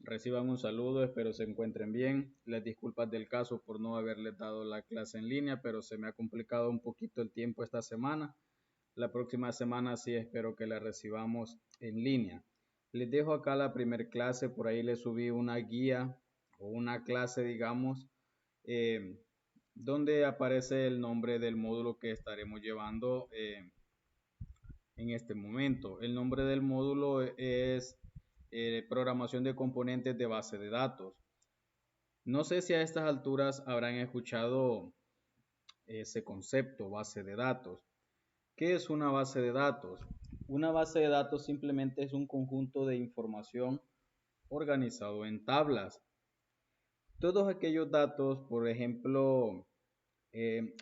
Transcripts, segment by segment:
Reciban un saludo, espero se encuentren bien. Les disculpas del caso por no haberles dado la clase en línea, pero se me ha complicado un poquito el tiempo esta semana. La próxima semana sí espero que la recibamos en línea. Les dejo acá la primer clase, por ahí les subí una guía o una clase, digamos, eh, donde aparece el nombre del módulo que estaremos llevando en este momento. El nombre del módulo es programación de componentes de base de datos. No sé si a estas alturas habrán escuchado ese concepto, base de datos. ¿Qué es una base de datos? Una base de datos simplemente es un conjunto de información organizado en tablas. Todos aquellos datos, por ejemplo,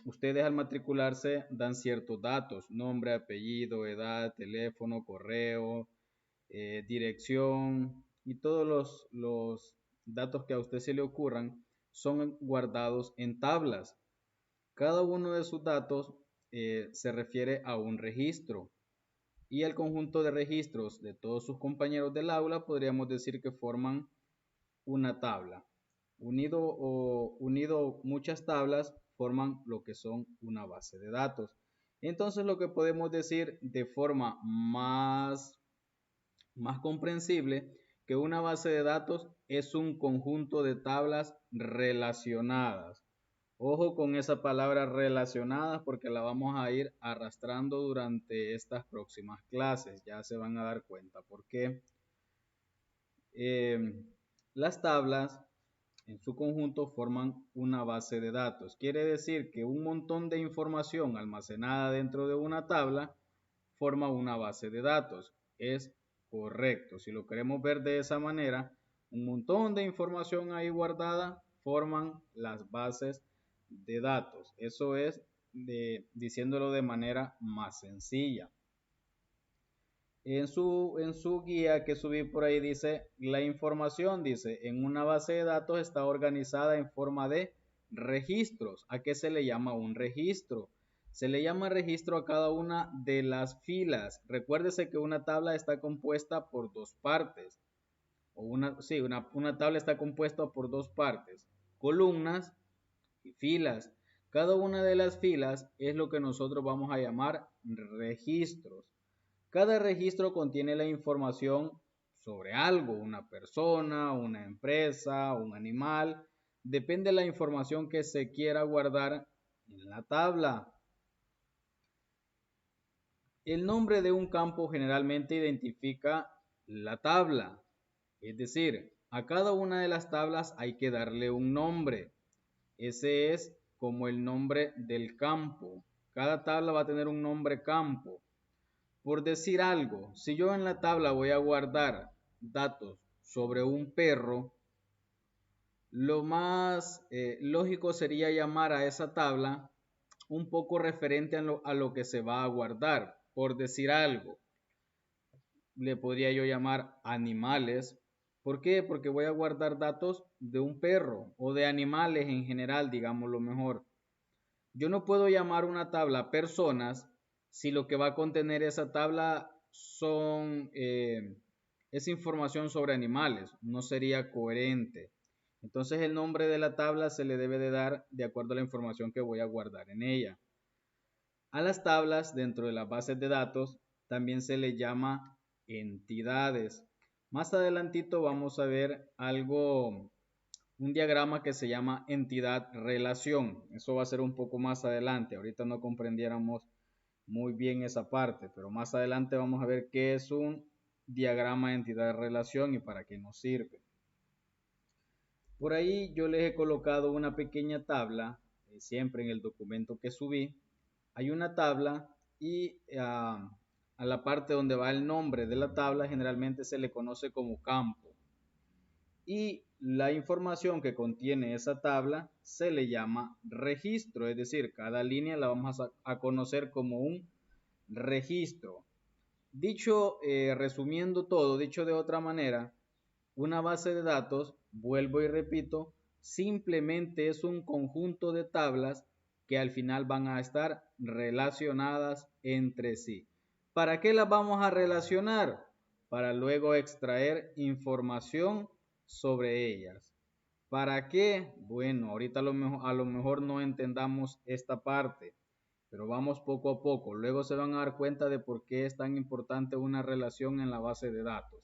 ustedes al matricularse dan ciertos datos, nombre, apellido, edad, teléfono, correo, dirección y todos los datos que a usted se le ocurran son guardados en tablas. Cada uno de sus datos se refiere a un registro y el conjunto de registros de todos sus compañeros del aula podríamos decir que forman una tabla. Unido muchas tablas forman lo que son una base de datos. Entonces lo que podemos decir de forma más comprensible que una base de datos es un conjunto de tablas relacionadas. Ojo con esa palabra relacionadas porque la vamos a ir arrastrando durante estas próximas clases. Ya se van a dar cuenta por qué. Las tablas en su conjunto forman una base de datos. Quiere decir que un montón de información almacenada dentro de una tabla forma una base de datos. Es correcto. Si lo queremos ver de esa manera, un montón de información ahí guardada forman las bases de datos. Eso es diciéndolo de manera más sencilla. En su guía que subí por ahí dice, la información dice, en una base de datos está organizada en forma de registros. ¿A qué se le llama un registro? Se le llama registro a cada una de las filas. Recuérdese que una tabla está compuesta por dos partes. Una tabla está compuesta por dos partes, columnas y filas. Cada una de las filas es lo que nosotros vamos a llamar registros. Cada registro contiene la información sobre algo, una persona, una empresa, un animal. Depende de la información que se quiera guardar en la tabla. El nombre de un campo generalmente identifica la tabla. Es decir, a cada una de las tablas hay que darle un nombre. Ese es como el nombre del campo. Cada tabla va a tener un nombre campo. Por decir algo, si yo en la tabla voy a guardar datos sobre un perro, lo más lógico sería llamar a esa tabla un poco referente a lo que se va a guardar. Por decir algo, le podría yo llamar animales. ¿Por qué? Porque voy a guardar datos de un perro o de animales en general, digamos lo mejor. Yo no puedo llamar una tabla personas si lo que va a contener esa tabla es información sobre animales. No sería coherente. Entonces el nombre de la tabla se le debe de dar de acuerdo a la información que voy a guardar en ella. A las tablas dentro de las bases de datos también se le llama entidades. Más adelantito vamos a ver un diagrama que se llama entidad relación. Eso va a ser un poco más adelante. Ahorita no comprendiéramos muy bien esa parte, pero más adelante vamos a ver qué es un diagrama de entidad relación y para qué nos sirve. Por ahí yo les he colocado una pequeña tabla, siempre en el documento que subí. Hay una tabla y a la parte donde va el nombre de la tabla generalmente se le conoce como campo. Y la información que contiene esa tabla se le llama registro, es decir, cada línea la vamos a conocer como un registro. Dicho, resumiendo todo, dicho de otra manera, una base de datos, vuelvo y repito, simplemente es un conjunto de tablas que al final van a estar relacionadas entre sí. ¿Para qué las vamos a relacionar? Para luego extraer información sobre ellas. ¿Para qué? Bueno, ahorita a lo mejor no entendamos esta parte, pero vamos poco a poco. Luego se van a dar cuenta de por qué es tan importante una relación en la base de datos.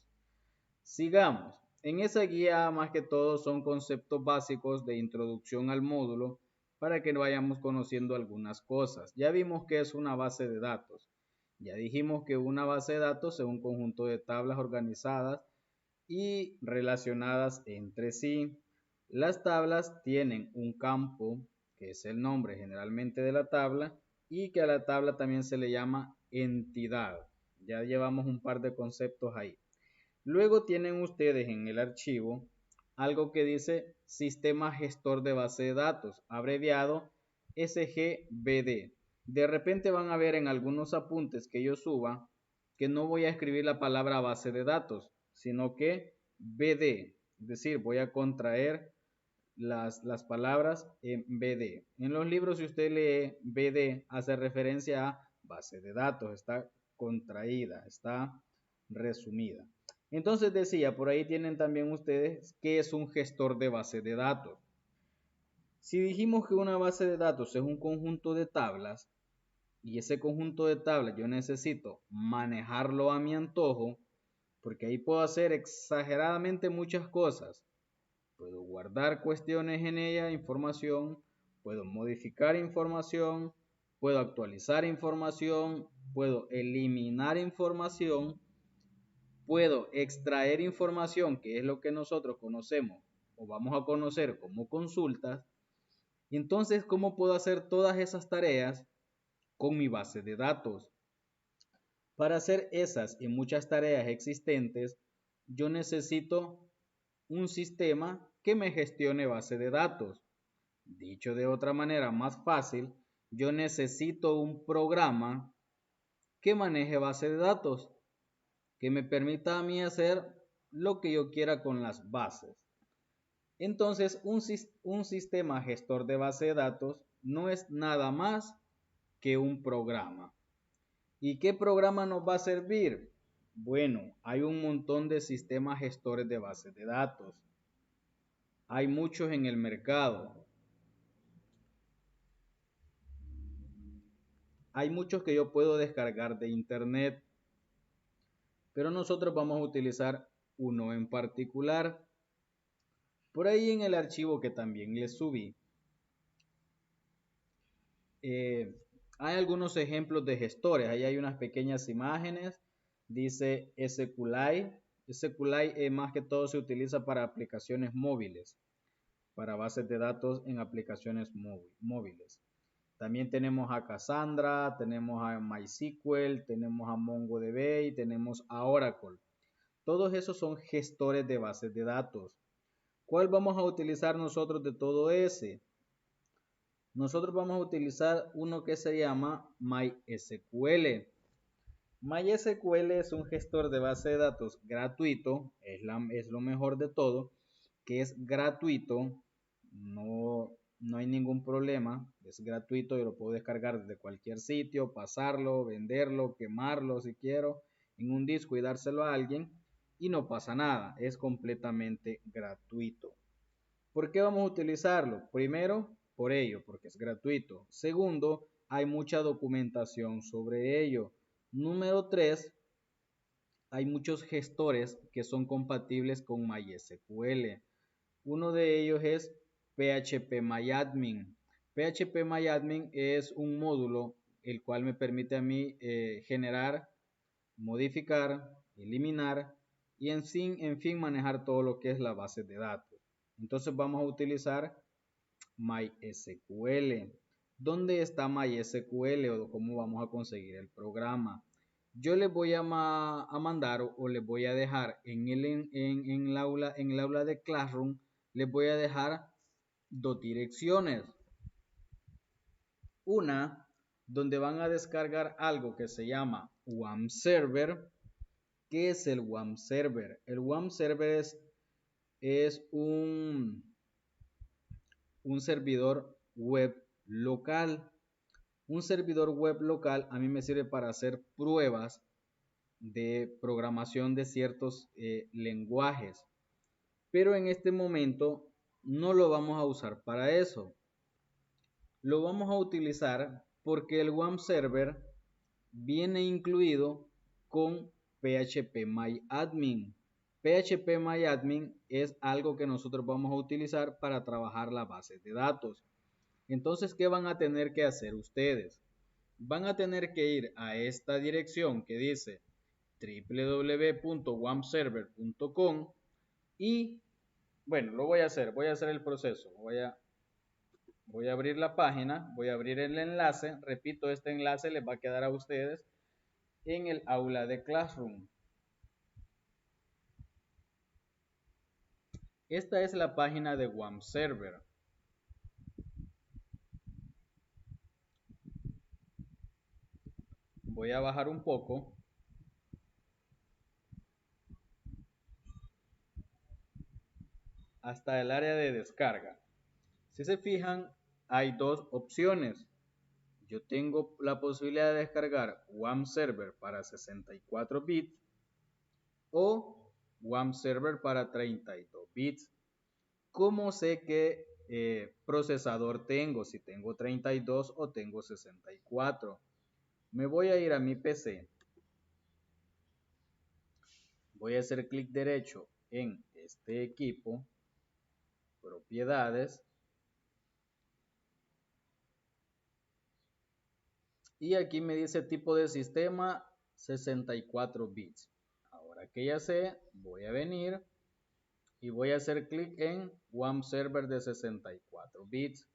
Sigamos. En esa guía, más que todo, son conceptos básicos de introducción al módulo para que vayamos conociendo algunas cosas. Ya vimos que es una base de datos. Ya dijimos que una base de datos es un conjunto de tablas organizadas y relacionadas entre sí. Las tablas tienen un campo, que es el nombre generalmente de la tabla, y que a la tabla también se le llama entidad. Ya llevamos un par de conceptos ahí. Luego tienen ustedes en el archivo algo que dice Sistema Gestor de Base de Datos, abreviado SGBD. De repente van a ver en algunos apuntes que yo suba que no voy a escribir la palabra base de datos, sino que BD, es decir, voy a contraer las palabras en BD. En los libros, si usted lee BD, hace referencia a base de datos, está contraída, está resumida. Entonces decía, por ahí tienen también ustedes qué es un gestor de base de datos. Si dijimos que una base de datos es un conjunto de tablas y ese conjunto de tablas yo necesito manejarlo a mi antojo, porque ahí puedo hacer exageradamente muchas cosas. Puedo guardar cuestiones en ella, información, puedo modificar información, puedo actualizar información, puedo eliminar información, puedo extraer información, que es lo que nosotros conocemos o vamos a conocer como consultas. Y entonces, ¿cómo puedo hacer todas esas tareas con mi base de datos? Para hacer esas y muchas tareas existentes, yo necesito un sistema que me gestione base de datos. Dicho de otra manera más fácil, yo necesito un programa que maneje base de datos, que me permita a mí hacer lo que yo quiera con las bases. Entonces, un sistema gestor de base de datos no es nada más que un programa. ¿Y qué programa nos va a servir? Bueno, hay un montón de sistemas gestores de bases de datos. Hay muchos en el mercado. Hay muchos que yo puedo descargar de internet, pero nosotros vamos a utilizar uno en particular. Por ahí en el archivo que también les subí, eh, hay algunos ejemplos de gestores. Ahí hay unas pequeñas imágenes. Dice SQLite. SQLite más que todo se utiliza para aplicaciones móviles, para bases de datos en aplicaciones móviles. También tenemos a Cassandra, tenemos a MySQL, tenemos a MongoDB y tenemos a Oracle. Todos esos son gestores de bases de datos. ¿Cuál vamos a utilizar nosotros de todo ese? Nosotros vamos a utilizar uno que se llama MySQL. MySQL es un gestor de base de datos gratuito, es lo mejor de todo, que es gratuito, no hay ningún problema, es gratuito, yo lo puedo descargar desde cualquier sitio, pasarlo, venderlo, quemarlo si quiero, en un disco y dárselo a alguien y no pasa nada, es completamente gratuito. ¿Por qué vamos a utilizarlo? Primero, por ello, porque es gratuito. Segundo, hay mucha documentación sobre ello. Número 3, hay muchos gestores que son compatibles con MySQL. Uno de ellos es PHPMyAdmin. PHPMyAdmin es un módulo el cual me permite a mí generar, modificar, eliminar y en fin manejar todo lo que es la base de datos. Entonces vamos a utilizar MySQL. ¿Dónde está MySQL o cómo vamos a conseguir el programa? Yo les voy a mandar o les voy a dejar en el aula de Classroom, les voy a dejar dos direcciones. Una, donde van a descargar algo que se llama WAM Server. ¿Qué es el WAM Server? El WAM Server es un servidor web local. Un servidor web local a mí me sirve para hacer pruebas de programación de ciertos lenguajes. pero en este momento no lo vamos a usar para eso. Lo vamos a utilizar porque el WAMP Server viene incluido con PHP-MyAdmin. PHP-MyAdmin es algo que nosotros vamos a utilizar para trabajar la base de datos. Entonces, ¿qué van a tener que hacer ustedes? Van a tener que ir a esta dirección que dice www.wampserver.com y, bueno, lo voy a hacer el proceso. Voy a abrir la página, voy a abrir el enlace. Repito, este enlace les va a quedar a ustedes en el aula de Classroom. Esta es la página de WAMP Server. Voy a bajar un poco hasta el área de descarga. Si se fijan, hay dos opciones. Yo tengo la posibilidad de descargar WAMP Server para 64 bits o WAMP Server para 32 bits. ¿Cómo sé qué procesador tengo? Si tengo 32 o tengo 64. Me voy a ir a mi PC. Voy a hacer clic derecho en este equipo, propiedades, y aquí me dice tipo de sistema 64 bits. Ahora que ya sé, voy a venir y voy a hacer clic en WAMP Server de 64 bits.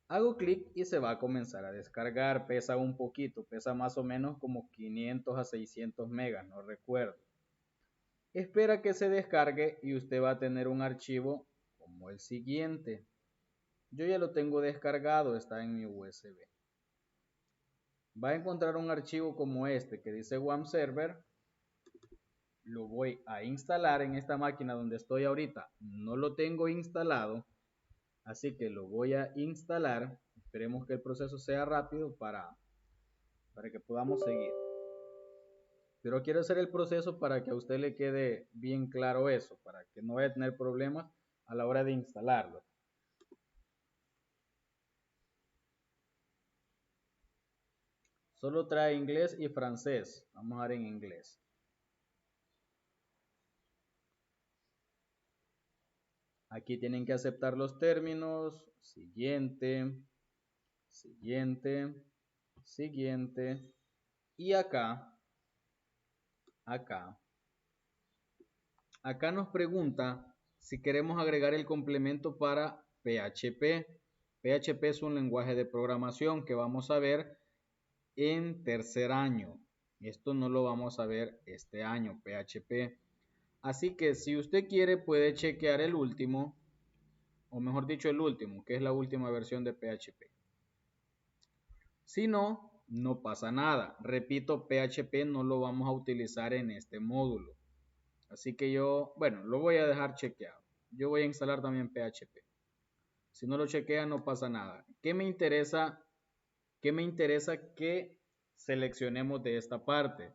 Hago clic y se va a comenzar a descargar. Pesa un poquito, pesa más o menos como 500 a 600 megas, no recuerdo. Espera que se descargue y usted va a tener un archivo como el siguiente. Yo ya lo tengo descargado, está en mi USB. Va a encontrar un archivo como este que dice WAMP Server. Lo voy a instalar en esta máquina donde estoy ahorita. No lo tengo instalado, así que lo voy a instalar. Esperemos que el proceso sea rápido para que podamos seguir. Pero quiero hacer el proceso para que a usted le quede bien claro eso, para que no vaya a tener problemas a la hora de instalarlo. Solo trae inglés y francés. Vamos a ver en inglés. Aquí tienen que aceptar los términos. Siguiente, siguiente, siguiente. Y acá nos pregunta si queremos agregar el complemento para PHP. PHP es un lenguaje de programación que vamos a ver en tercer año. Esto no lo vamos a ver este año, PHP. Así que si usted quiere puede chequear el último, o mejor dicho el último, que es la última versión de PHP. Si no, no pasa nada. Repito, PHP no lo vamos a utilizar en este módulo. Así que yo, bueno, lo voy a dejar chequeado. Yo voy a instalar también PHP. Si no lo chequea, no pasa nada. ¿Qué me interesa? ¿Qué me interesa que seleccionemos de esta parte?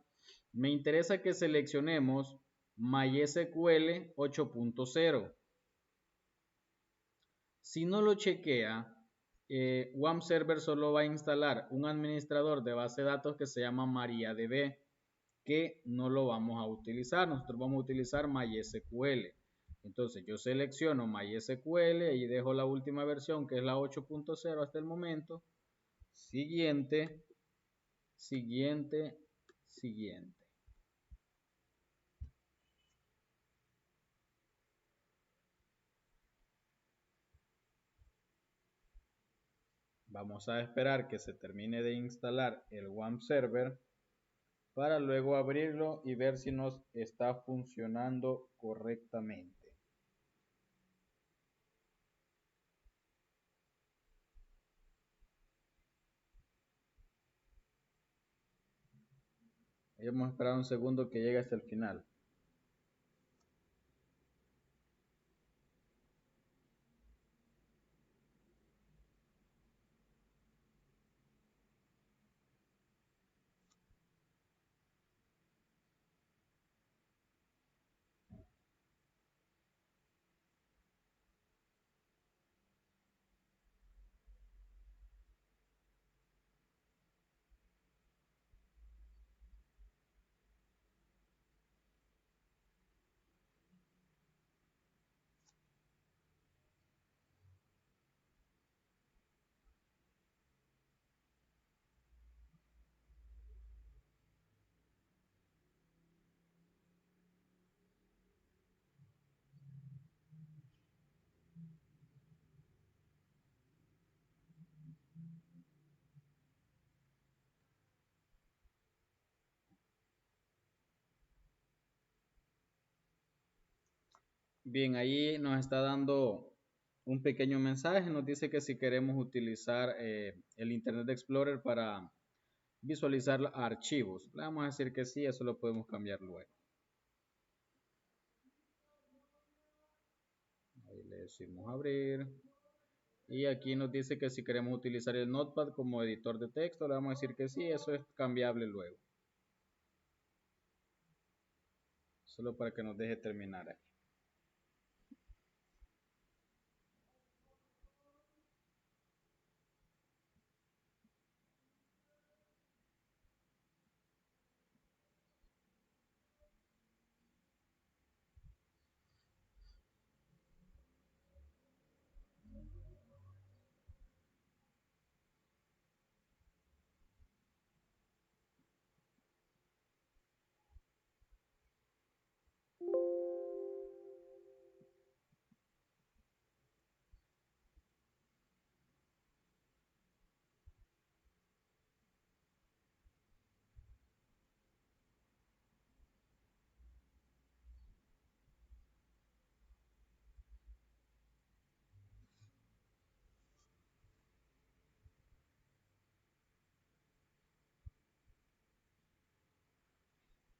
Me interesa que seleccionemos MySQL 8.0. Si no lo chequea, WAMP Server solo va a instalar un administrador de base de datos que se llama MariaDB, que no lo vamos a utilizar. Nosotros vamos a utilizar MySQL. Entonces yo selecciono MySQL y dejo la última versión que es la 8.0 hasta el momento. Siguiente, siguiente, siguiente. Vamos a esperar que se termine de instalar el WAMP Server para luego abrirlo y ver si nos está funcionando correctamente. Vamos a esperar un segundo que llegue hasta el final. Bien, ahí nos está dando un pequeño mensaje, nos dice que si queremos utilizar el Internet Explorer para visualizar archivos, le vamos a decir que sí, eso lo podemos cambiar luego. Ahí le decimos abrir. Y aquí nos dice que si queremos utilizar el Notepad como editor de texto, le vamos a decir que sí, eso es cambiable luego. Solo para que nos deje terminar aquí.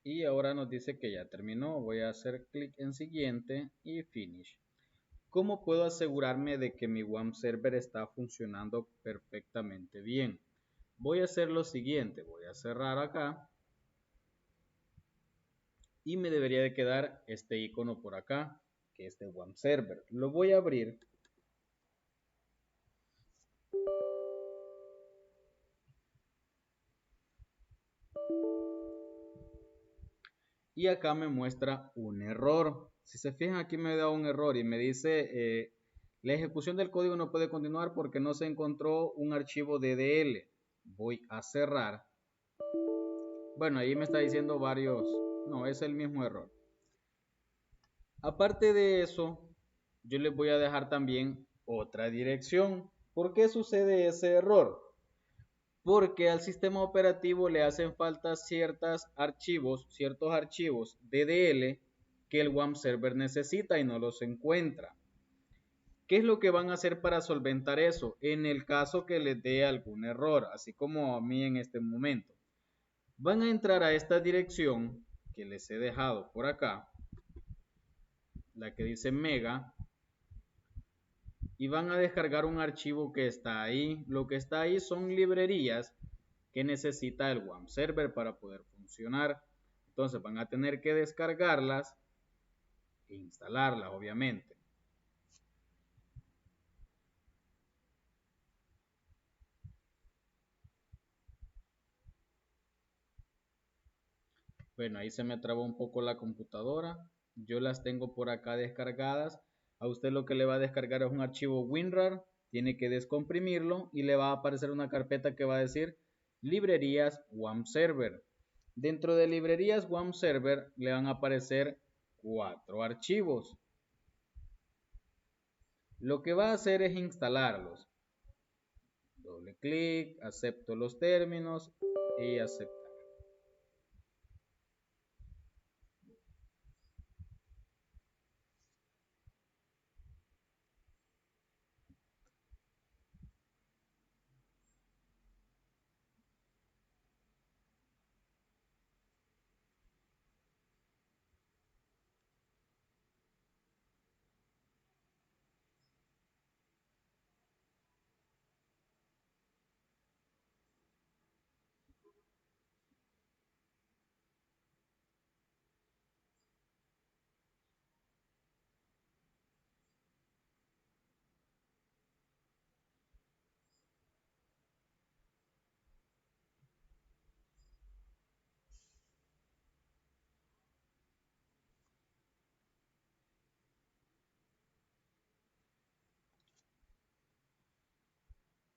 Y ahora nos dice que ya terminó. Voy a hacer clic en siguiente y finish. ¿Cómo puedo asegurarme de que mi WAM server está funcionando perfectamente bien? Voy a hacer lo siguiente. Voy a cerrar acá. Y me debería de quedar este icono por acá, que es de WAM server. Lo voy a abrir. Y acá me muestra un error. Si se fijan, aquí me da un error y me dice la ejecución del código no puede continuar porque no se encontró un archivo DDL. Voy a cerrar. Bueno, ahí me está diciendo varios. No, es el mismo error. Aparte de eso, yo les voy a dejar también otra dirección. ¿Por qué sucede ese error? Porque al sistema operativo le hacen falta ciertos archivos DDL que el WAM server necesita y no los encuentra. ¿Qué es lo que van a hacer para solventar eso? En el caso que les dé algún error, así como a mí en este momento. Van a entrar a esta dirección que les he dejado por acá, la que dice mega, y van a descargar un archivo que está ahí. Lo que está ahí son librerías que necesita el WAM server para poder funcionar. Entonces van a tener que descargarlas e instalarlas, obviamente. Bueno, ahí se me trabó un poco la computadora. Yo las tengo por acá descargadas. A usted lo que le va a descargar es un archivo WinRAR. Tiene que descomprimirlo y le va a aparecer una carpeta que va a decir librerías WAM server. Dentro de librerías WAM server le van a aparecer 4 archivos. Lo que va a hacer es instalarlos. Doble clic, acepto los términos y aceptar.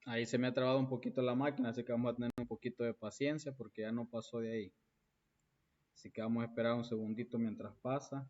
Ahí se me ha trabado un poquito la máquina, así que vamos a tener un poquito de paciencia porque ya no pasó de ahí. Así que vamos a esperar un segundito mientras pasa.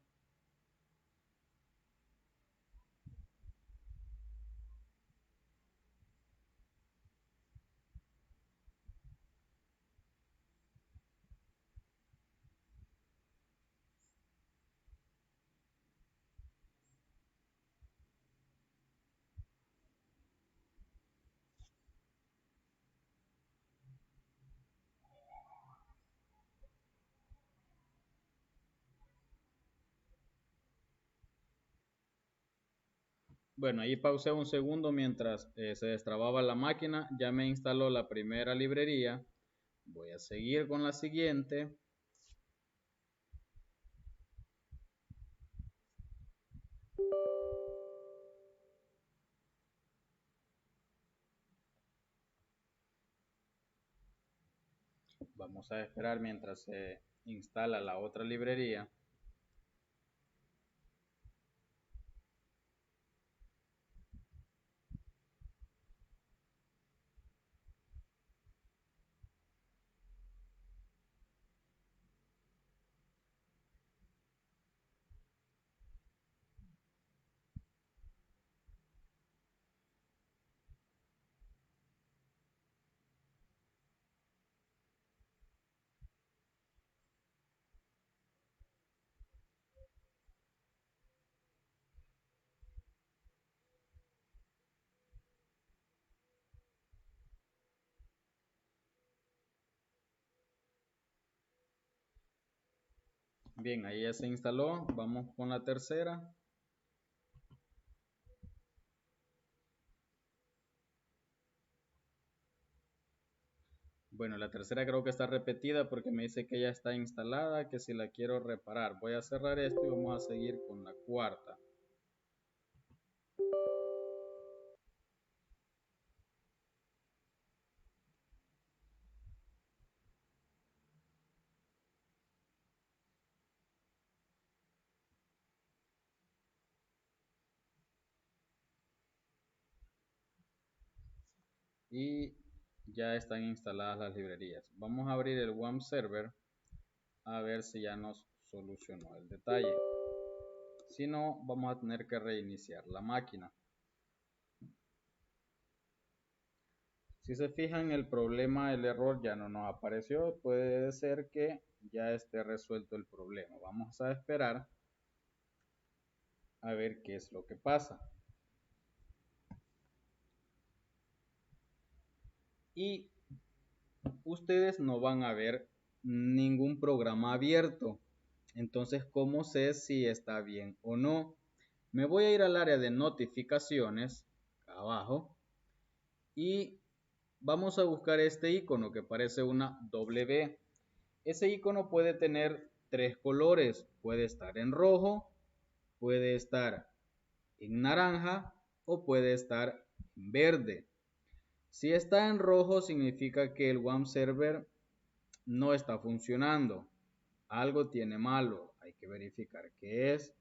Bueno, ahí pausé un segundo mientras se destrababa la máquina. Ya me instaló la primera librería. Voy a seguir con la siguiente. Vamos a esperar mientras se instala la otra librería. Bien, ahí ya se instaló. Vamos con la tercera. Bueno, la tercera creo que está repetida porque me dice que ya está instalada, que si la quiero reparar. Voy a cerrar esto y vamos a seguir con la cuarta. Y ya están instaladas las librerías. Vamos a abrir el WAMP server a ver si ya nos solucionó el detalle. Si no, vamos a tener que reiniciar la máquina. Si se fijan, el problema, el error ya no nos apareció. Puede ser que ya esté resuelto el problema. Vamos a esperar a ver qué es lo que pasa. Y ustedes no van a ver ningún programa abierto. Entonces, ¿cómo sé si está bien o no? Me voy a ir al área de notificaciones, acá abajo, y vamos a buscar este icono que parece una W. Ese icono puede tener tres colores. Puede estar en rojo, puede estar en naranja o puede estar en verde. Si está en rojo significa que el WAMP server no está funcionando. Algo tiene malo. Hay que verificar qué es.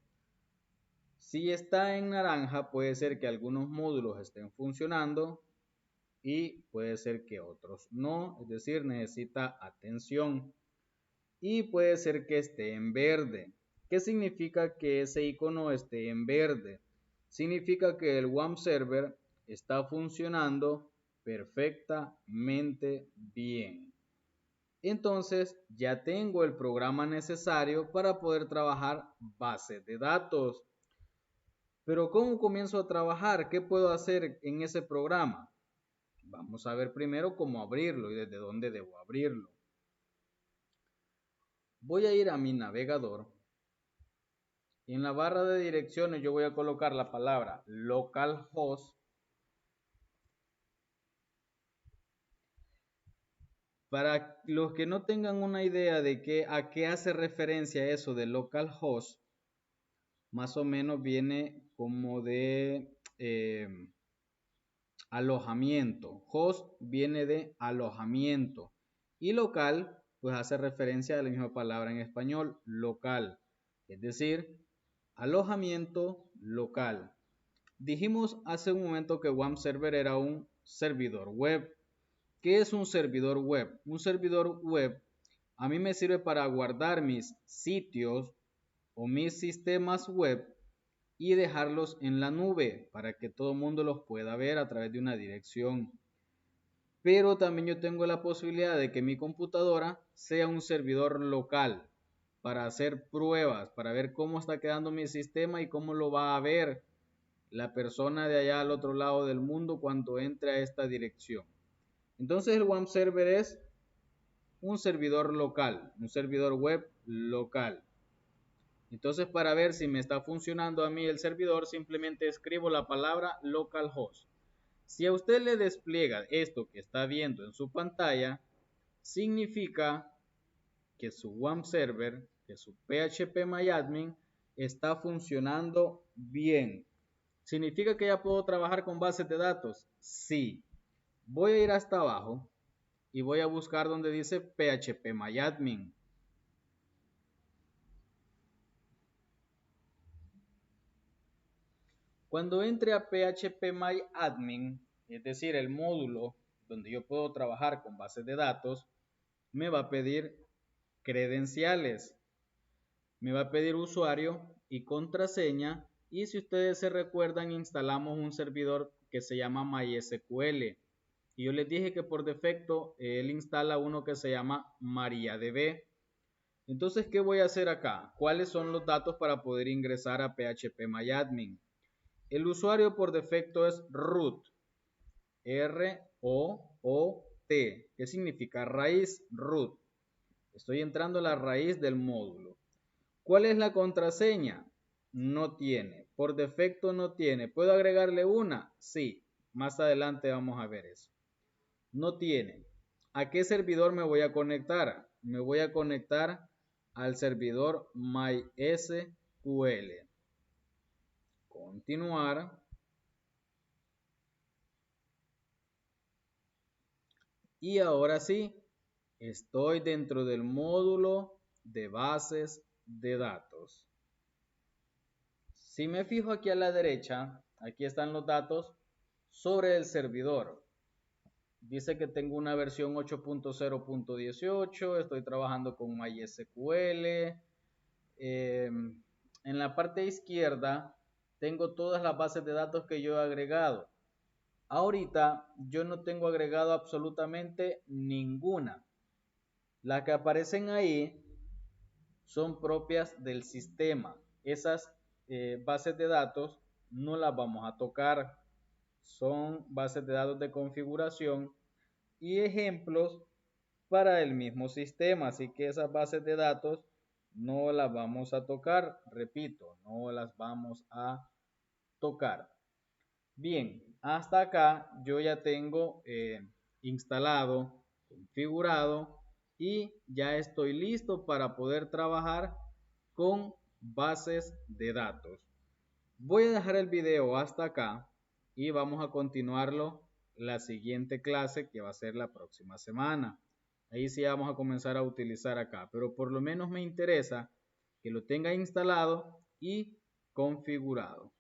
Si está en naranja puede ser que algunos módulos estén funcionando y puede ser que otros no. Es decir, necesita atención. Y puede ser que esté en verde. ¿Qué significa que ese icono esté en verde? Significa que el WAMP server está funcionando perfectamente bien. Entonces ya tengo el programa necesario para poder trabajar bases de datos. Pero ¿cómo comienzo a trabajar? ¿Qué puedo hacer en ese programa? Vamos a ver primero cómo abrirlo y desde dónde debo abrirlo. Voy a ir a mi navegador y en la barra de direcciones yo voy a colocar la palabra localhost. Para los que no tengan una idea de a qué hace referencia eso de localhost, más o menos viene como de alojamiento. Host viene de alojamiento y local pues hace referencia a la misma palabra en español, local, es decir, alojamiento local. Dijimos hace un momento que WAMP Server era un servidor web. ¿Qué es un servidor web? Un servidor web a mí me sirve para guardar mis sitios o mis sistemas web y dejarlos en la nube para que todo el mundo los pueda ver a través de una dirección. Pero también yo tengo la posibilidad de que mi computadora sea un servidor local para hacer pruebas, para ver cómo está quedando mi sistema y cómo lo va a ver la persona de allá al otro lado del mundo cuando entre a esta dirección. Entonces el WAMP server es un servidor local, un servidor web local. Entonces, para ver si me está funcionando a mí el servidor, simplemente escribo la palabra localhost. Si a usted le despliega esto que está viendo en su pantalla, significa que su WAMP server, que su phpMyAdmin está funcionando bien. ¿Significa que ya puedo trabajar con bases de datos? Sí. Voy a ir hasta abajo y voy a buscar donde dice phpMyAdmin. Cuando entre a phpMyAdmin, es decir, el módulo donde yo puedo trabajar con bases de datos, me va a pedir credenciales, me va a pedir usuario y contraseña, y si ustedes se recuerdan, instalamos un servidor que se llama MySQL, y yo les dije que por defecto él instala uno que se llama MariaDB. Entonces, ¿qué voy a hacer acá? ¿Cuáles son los datos para poder ingresar a phpMyAdmin? El usuario por defecto es root, R-O-O-T, que significa raíz, root. Estoy entrando a la raíz del módulo. ¿Cuál es la contraseña? No tiene. Por defecto no tiene. ¿Puedo agregarle una? Sí. Más adelante vamos a ver eso. No tiene. ¿A qué servidor me voy a conectar? Me voy a conectar al servidor MySQL. Continuar. Y ahora sí, estoy dentro del módulo de bases de datos. Si me fijo aquí a la derecha, aquí están los datos sobre el servidor. Dice que tengo una versión 8.0.18, estoy trabajando con MySQL. En la parte izquierda tengo todas las bases de datos que yo he agregado. Ahorita yo no tengo agregado absolutamente ninguna. Las que aparecen ahí son propias del sistema. Esas bases de datos no las vamos a tocar. Son bases de datos de configuración y ejemplos para el mismo sistema. Así que esas bases de datos no las vamos a tocar. Repito, no las vamos a tocar. Bien, hasta acá yo ya tengo instalado, configurado y ya estoy listo para poder trabajar con bases de datos. Voy a dejar el video hasta acá y vamos a continuarlo la siguiente clase, que va a ser la próxima semana. Ahí sí vamos a comenzar a utilizar acá, pero por lo menos me interesa que lo tenga instalado y configurado.